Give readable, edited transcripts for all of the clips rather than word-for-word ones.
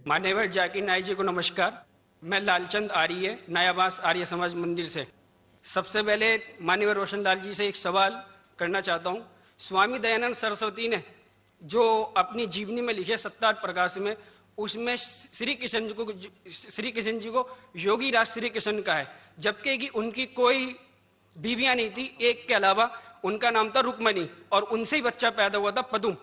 मान्यवर जाकिर नाइक जी को नमस्कार। मैं लालचंद आर्य, नयाबास आर्य समाज मंदिर से। सबसे पहले मान्यवर रोशन लाल जी से एक सवाल करना चाहता हूँ। स्वामी दयानंद सरस्वती ने जो अपनी जीवनी में लिखे सत्तार प्रकाश में, उसमें श्री कृष्ण जी को योगी राज श्री कृष्ण का है, जबकि कि उनकी कोई बीवियां नहीं थी, एक के अलावा। उनका नाम था रुक्मणी और उनसे ही बच्चा पैदा हुआ था पदुम।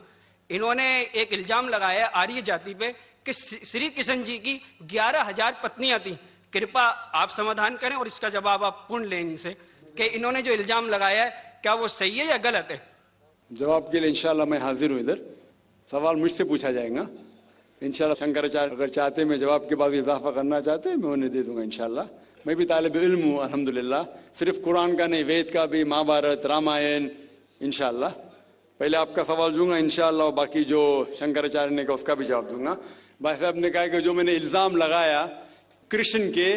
इन्होंने एक इल्जाम लगाया आर्य जाति पे कि श्री कृष्ण जी की 11,000 पत्नियां थी। कृपया आप समाधान करें और इसका जवाब आप पूर्ण लें इनसे कि इन्होंने जो इल्जाम लगाया है क्या वो सही है या गलत है। जवाब के लिए इंशाल्लाह मैं हाजिर हूँ। इधर सवाल मुझसे पूछा जाएगा इंशाल्लाह। शंकराचार्य अगर चाहते मैं जवाब के बाद इजाफा करना चाहते मैं उन्हें दे दूंगा इंशाल्लाह। मैं भी तालिब इल्म हूँ अल्हम्दुलिल्लाह, सिर्फ कुरान का नहीं, वेद का भी, महाभारत, रामायण इंशाल्लाह। पहले आपका सवाल दूंगा इंशाल्लाह और बाकी जो शंकराचार्य ने कहा उसका भी जवाब दूंगा। भाई साहब ने कहा कि जो मैंने इल्ज़ाम लगाया कृष्ण के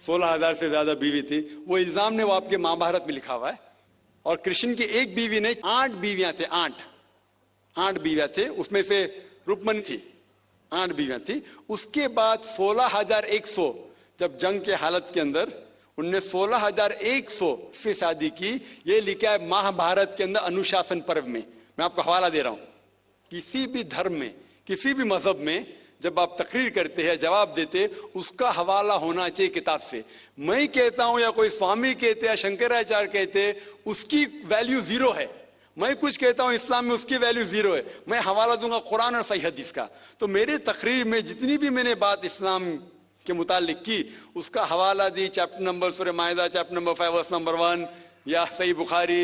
16,000 से ज़्यादा बीवी थी, वो इल्ज़ाम ने वो आपके महाभारत में लिखा हुआ है। और कृष्ण की एक बीवी नहीं 8 बीवियां थे, 8 बीवियां थे, उसमें से रुक्मणी थी, 8 बीवियां थी। उसके बाद 16,100 जब जंग के हालत के अंदर उनने 16,100 से शादी की। ये लिखा है महाभारत के अंदर अनुशासन पर्व में। मैं आपको हवाला दे रहा हूं। किसी भी धर्म में, किसी भी मजहब में जब आप तकरीर करते हैं, जवाब देते, उसका हवाला होना चाहिए किताब से। मैं कहता हूं या कोई स्वामी कहते या शंकराचार्य कहते, उसकी वैल्यू 0 है। मैं कुछ कहता हूं इस्लाम में, उसकी वैल्यू 0 है। मैं हवाला दूंगा कुरान और सही हदीस का। तो मेरी तकरीर में जितनी भी मैंने बात इस्लाम के मुतालिक की, उसका हवाला दी। चैप्टर नंबर सूरह माइदा चैप्टर नंबर 5 वर्स नंबर 1, या सही बुखारी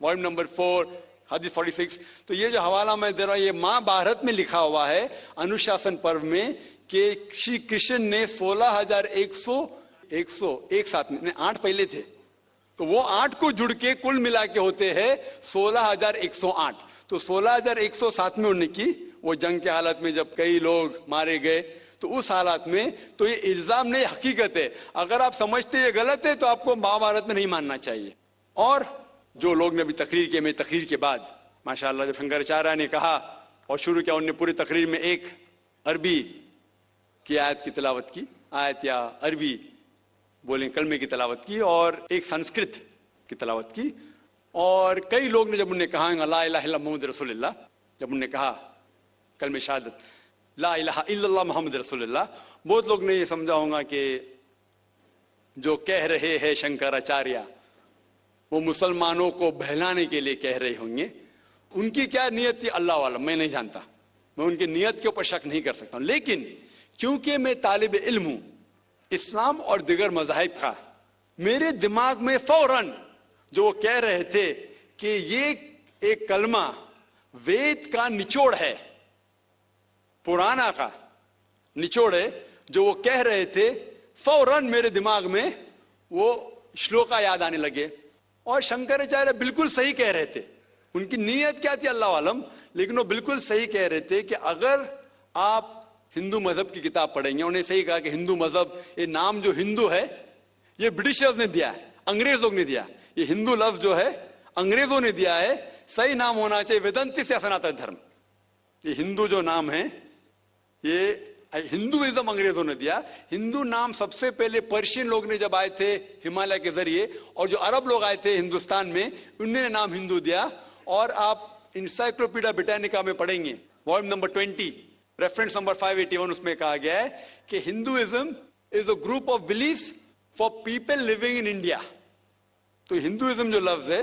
वॉल्यूम नंबर 4 हदीस 46। तो ये जो हवाला मैं दे रहा हूं, ये महाभारत में लिखा हुआ है अनुशासन पर्व में कि श्री कृष्ण ने 16,100 एक साथ में, 8 पहले थे, तो वो 8 को जुड़ के कुल मिला के होते हैं 16,108। तो 16,100 साथ में उन्होंने की वो जंग के हालत में जब कई लोग मारे गए। तो उस हालात में तो ये इल्जाम नहीं, हकीकत है। अगर आप समझते ये गलत है तो आपको महाभारत में नहीं मानना चाहिए। और जो लोग ने अभी तकरीर की, मैं तकरीर के बाद माशाअल्लाह जब शंकराचार्य ने कहा और शुरू किया, उन्होंने पूरी तकरीर में एक अरबी की आयत की तिलावत की, आयत या अरबी बोले कलमे की तिलावत की, और एक संस्कृत की तिलावत की। और कई लोग ने जब उन्हें कहा ला इलाहा इल्लल्लाह मुहम्मद रसूलुल्लाह, जब उन्होंने कहा कलमे शहादत ला इलाहा इल्लल्लाह मुहम्मद रसूलुल्लाह, बहुत लोग ने ये समझा होगा कि जो कह रहे हैं शंकराचार्य वो मुसलमानों को बहलाने के लिए कह रहे होंगे। उनकी क्या नियत थी अल्लाह वाला, मैं नहीं जानता, मैं उनकी नियत के ऊपर शक नहीं कर सकता हूं। लेकिन क्योंकि मैं तालिब इल्म हूं इस्लाम और दिगर मज़ाहिब का, मेरे दिमाग में फौरन जो वो कह रहे थे कि ये एक कलमा वेद का निचोड़ है, पुराना का निचोड़ है, जो वो कह रहे थे, फौरन मेरे दिमाग में वो श्लोका याद आने लगे। और शंकराचार्य बिल्कुल सही कह रहे थे। उनकी नीयत क्या थी अल्लाह आलम, लेकिन वो बिल्कुल सही कह रहे थे कि अगर आप हिंदू मजहब की किताब पढ़ेंगे, उन्हें सही कहा कि हिंदू मजहब, ये नाम जो हिंदू है ये ब्रिटिशर्स ने दिया है, अंग्रेज लोग ने दिया। ये हिंदू लफ्ज जो है अंग्रेजों ने दिया है, सही नाम होना चाहिए वेदांती से सनातन धर्म। ये हिंदू जो नाम है ये हिंदुइज्म अंग्रेजों ने दिया। हिंदू नाम सबसे पहले पर्शियन लोग ने जब आए थे हिमालय के जरिए, और जो अरब लोग आए थे हिंदुस्तान में, उन्होंने नाम हिंदू दिया। और आप इंसाइक्लोपीडिया ब्रिटानिका में पढ़ेंगे वॉल्यूम नंबर 20 रेफरेंस नंबर 581, उसमें कहा गया है कि Hinduism is a group of beliefs for people living in India. तो हिंदुइज्म जो लफ्ज है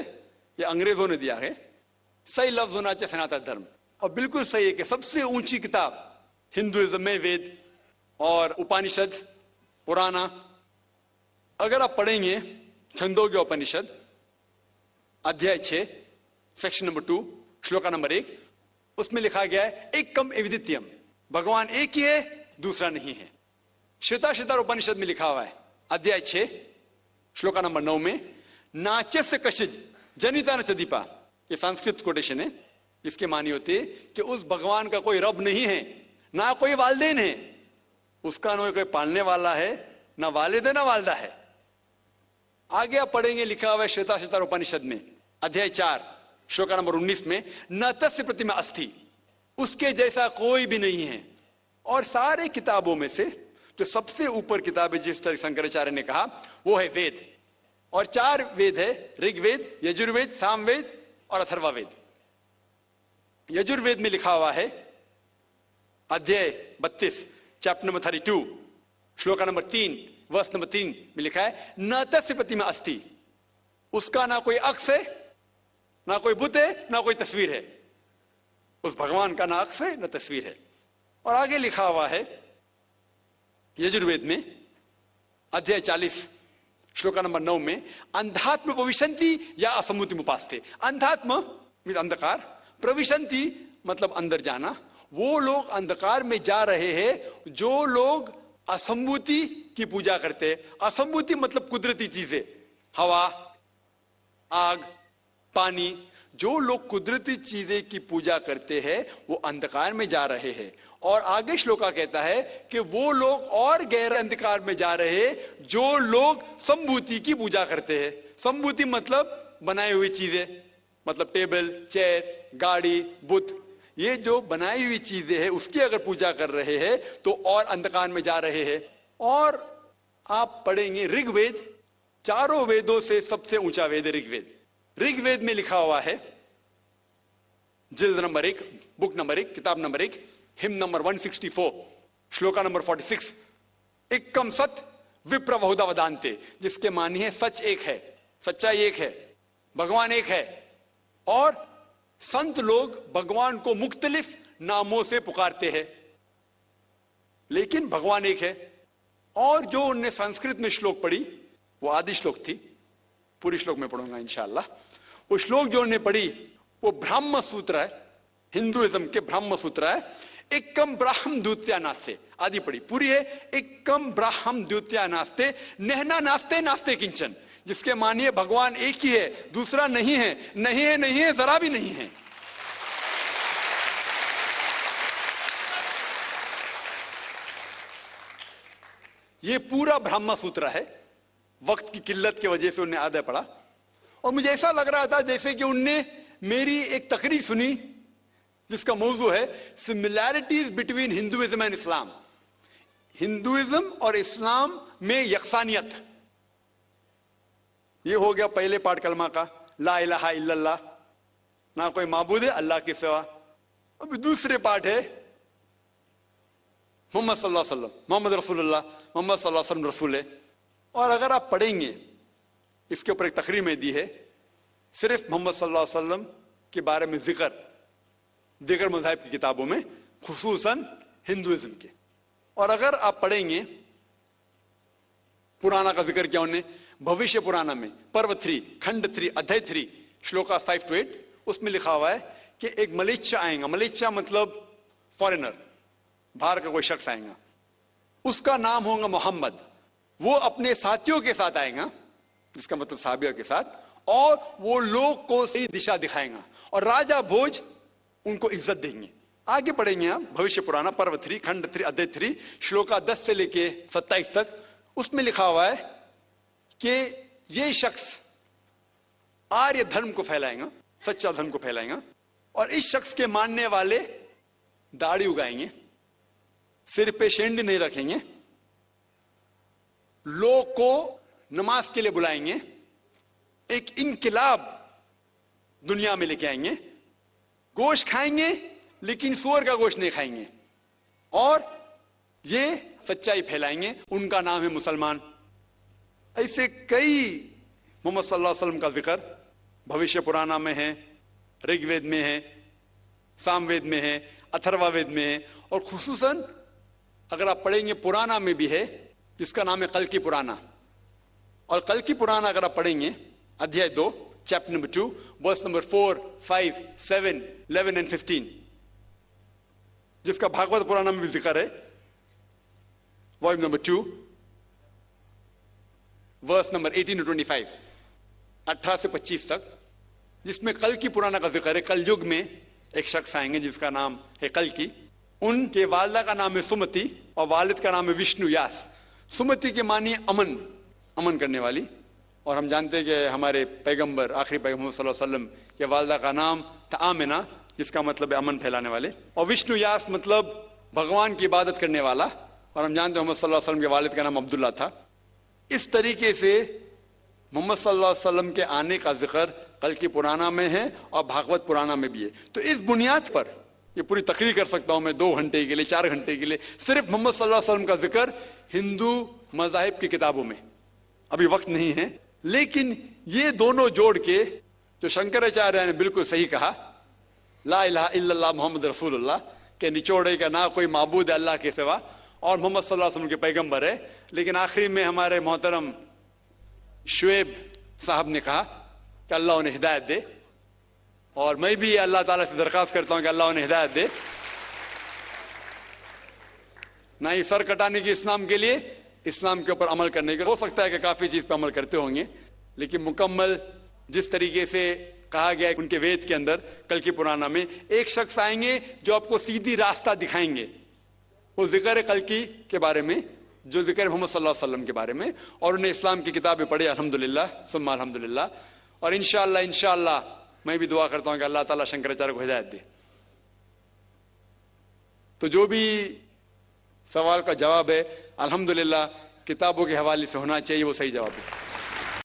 ये अंग्रेजों ने दिया है, सही लफ्ज होना चाहिए सनातन धर्म। और बिल्कुल सही है कि सबसे ऊंची किताब हिंदुइज्म में वेद और उपनिषद पुराना। अगर आप पढ़ेंगे छंदोग्य उपनिषद अध्याय 6 सेक्शन नंबर 2 श्लोका नंबर 1, उसमें लिखा गया है एकम एविदित्यम, भगवान एक ही है, दूसरा नहीं है। श्वेताश्वतर उपनिषद में लिखा हुआ है अध्याय 6 श्लोका नंबर 9 में, नाचस्य कशिज जनिता न चदीपा, ये संस्कृत कोटेशन है। इसके मानी होते कि उस भगवान का कोई रब नहीं है, ना कोई वालिदैन है, उसका ना कोई पालने वाला है, ना वालिद है ना वालदा है। आगे आप पढ़ेंगे लिखा हुआ है श्वेताश्वतर उपनिषद में अध्याय 4 श्लोका नंबर 19 में, न तस्य प्रतिमा अस्थि, उसके जैसा कोई भी नहीं है। और सारे किताबों में से जो सबसे ऊपर किताब है, जिस तरह शंकराचार्य ने कहा, वो है वेद। और 4 वेद है, ऋग्वेद, यजुर्वेद, सामवेद और अथर्ववेद। यजुर्वेद में लिखा हुआ है, अध्याय 32, चैप्टर नंबर 32, श्लोका नंबर 3, वर्ष नंबर 3 में लिखा है, न तस्य प्रतिमा अस्ति, उसका ना कोई अक्ष है, ना कोई बुत है, ना कोई तस्वीर है। उस भगवान का ना अक्ष है, ना तस्वीर है। और आगे लिखा हुआ है यजुर्वेद में अध्याय 40, श्लोका नंबर 9 में, अंधात्म प्रविशन्ति या असम्मुति उपास्ते। अंधात्म मतलब अंधकार, प्रविशन्ति मतलब अंदर जाना। वो लोग अंधकार में जा रहे हैं जो लोग असम्मुति की पूजा करते हैं। असम्मुति मतलब कुदरती चीजें, हवा, आग, पानी। जो लोग कुदरती चीजें की पूजा करते हैं वो अंधकार में जा रहे हैं। और आगे श्लोका कहता है कि वो लोग और गहरे अंधकार में जा रहे हैं जो लोग संभूति की पूजा करते हैं। संभूति मतलब बनाई हुई चीजें, मतलब टेबल, चेयर, गाड़ी, बुत। ये जो बनाई हुई चीजें हैं उसकी अगर पूजा कर रहे हैं तो और अंधकार में जा रहे हैं। और आप पढ़ेंगे ऋग्वेद, चारों वेदों से सबसे ऊंचा वेद है ऋग्वेद। ऋग्वेद में लिखा हुआ है, जिल्द नंबर 1, बुक नंबर 1, किताब number 1, him number 164, shloka number 46, एकम सत विप्र बहुधा वदान्ते, जिसके मानी है सच एक है, सच्चाई एक है, भगवान एक है। और संत लोग भगवान को मुख्तलिफ नामों से पुकारते हैं, लेकिन भगवान एक है। और जो उनने संस्कृत में श्लोक पढ़ी वो आदि श्लोक थी, पूरी श्लोक में पढ़ूंगा इंशाअल्लाह। वो श्लोक जो उन्होंने पढ़ी वो ब्रह्म सूत्र है, हिंदुइज्म के ब्रह्म सूत्र है। एकम ब्राह्म द्वितीया नास्ते, आदि पढ़ी, पूरी है। एकम ब्राह्म द्वितीया नास्ते, नहना नास्ते नास्ते किंचन, जिसके मानिए भगवान एक ही है, दूसरा नहीं है, नहीं है, नहीं है, जरा भी नहीं है। ये पूरा ब्रह्म सूत्र है। वक्त की किल्लत की वजह से उन्हें आधा पढ़ा और मुझे ऐसा लग रहा था जैसे कि उनने मेरी एक तकरीर सुनी जिसका मौजू है similarities between Hinduism and Islam. Hinduism और इस्लाम में यकसानियत। ये हो गया पहले पाठ कलमा का, ला इलाहा इल्लल्लाह, ना कोई माबूद है अल्लाह के सिवा। अब दूसरे पाठ है मोहम्मद सल्लल्लाहु अलैहि वसल्लम, मोहम्मद रसूलुल्लाह, मोहम्मद सल्लल्लाहु अलैहि वसल्लम रसूल है। और अगर आप पढ़ेंगे, इसके ऊपर एक तकरीर में दी है, सिर्फ मोहम्मद सल्लल्लाहु अलैहि वसल्लम के बारे में जिक्र दीगर मज़ाहिब की किताबों में, खुसूसन हिंदुइज्म के। और अगर आप पढ़ेंगे पुराना का जिक्र किया उन्होंने, भविष्य पुराना में पर्व 3, खंड 3, अध्याय 3, श्लोका 5 to 8, उसमें लिखा हुआ है कि एक मलेच्छा आएगा। मलेच्छा मतलब फॉरेनर, बाहर का कोई शख्स आएगा, उसका नाम होगा मोहम्मद। वो अपने साथियों के साथ आएगा, जिसका मतलब साहबियों के साथ, और वो लोग को सही दिशा दिखाएगा और राजा भोज उनको इज्जत देंगे। आगे पढ़ेंगे आप भविष्य पुराना पर्व 3, खंड 3, अध्याय 3, श्लोका 10 से लेके 27 तक। उसमें लिखा हुआ है कि ये शख्स आर्य धर्म को फैलाएगा, सच्चा धर्म को फैलाएगा। और इस शख्स के मानने वाले दाढ़ी उगाएंगे, सिर पे शेंडी नहीं रखेंगे, लोग को नमाज के लिए बुलाएंगे, एक इनकिलाब दुनिया में लेके आएंगे, गोश्त खाएंगे लेकिन सुअर का गोश्त नहीं खाएंगे, और ये सच्चाई फैलाएंगे। उनका नाम है मुसलमान। ऐसे कई मोहम्मद सल्लल्लाहु अलैहि वसल्लम का जिक्र भविष्य पुराना में है, ऋग्वेद में है, सामवेद में है, अथर्ववेद में है, और खुसूसन अगर आप पढ़ेंगे पुराना में भी है, जिसका नाम है कल की पुराना। और कल की पुराना अगर आप पढ़ेंगे अध्याय 2, chapter number 2, verse number 4, 5, 7, 11 and 15, जिसका भागवत पुराना में भी जिक्र है, volume number 2, verse number 18 to 25, 18 से 25 तक, जिसमें कल की पुराना का जिक्र है। कल युग में एक शख्स आएंगे जिसका नाम है कल की। उनके वालिदा का नाम है सुमति और वालिद का नाम है विष्णु यास। सुमति के मानिए अमन, अमन करने वाली। और हम जानते हैं कि हमारे पैगंबर, आखिरी पैगंबर सल्लल्लाहु अलैहि वसल्लम के वालिदा का नाम था आमिना, जिसका मतलब है अमन फैलाने वाले। और विष्णु यास मतलब भगवान की इबादत करने वाला, और हम जानते हैं मोहम्मद सल्लल्लाहु अलैहि वसल्लम के वालिद का नाम अब्दुल्ला था। इस तरीके से मोहम्मद सल्लल्लाहु अलैहि वसल्लम के आने का जिक्र कल की पुराना में है और भागवत पुराना में भी है। तो इस बुनियाद पर ये पूरी तकरीर कर सकता हूं मैं 2 घंटे के लिए, 4 घंटे के लिए, सिर्फ मोहम्मद सल्लल्लाहु अलैहि वसल्लम का जिक्र हिंदू मजाहिब की किताबों में। अभी वक्त नहीं है, लेकिन ये दोनों जोड़ के जो शंकराचार्य ने बिल्कुल सही कहा, ला इलाहा इल्लल्लाह मोहम्मद रसूलुल्लाह के निचोड़े का ना कोई माबूद है अल्लाह के सिवा, और मोहम्मद सल्लल्लाहु अलैहि वसल्लम के पैगंबर है। लेकिन आखिरी में हमारे मोहतरम शुएब साहब ने कहा कि अल्लाह उन्हें हिदायत दे, और मैं भी अल्लाह ताला से दरखास्त करता हूं कि अल्लाह उन्हें हिदायत दे। ना ही सर कटाने की इस्लाम के लिए, इस्लाम के ऊपर अमल करने के। हो सकता है कि काफी चीज पर अमल करते होंगे, लेकिन मुकम्मल जिस तरीके से कहा गया है उनके वेद के अंदर कल की पुराना में, एक शख्स आएंगे जो आपको सीधी रास्ता दिखाएंगे। वो जिक्र है कल की के बारे में, जो जिक्र है मोहम्मद सल्लल्लाहु अलैहि वसल्लम के बारे में, और उन्हें इस्लाम की किताबें पढ़ी अल्हम्दुलिल्लाह सुम्मा अल्हम्दुलिल्लाह। और इंशाअल्लाह मैं भी दुआ करता हूं कि अल्लाह ताला शंकराचार्य को हिदायत दे। तो जो भी सवाल का जवाब है अल्हम्दुलिल्लाह किताबों के हवाले से होना चाहिए, वो सही जवाब है।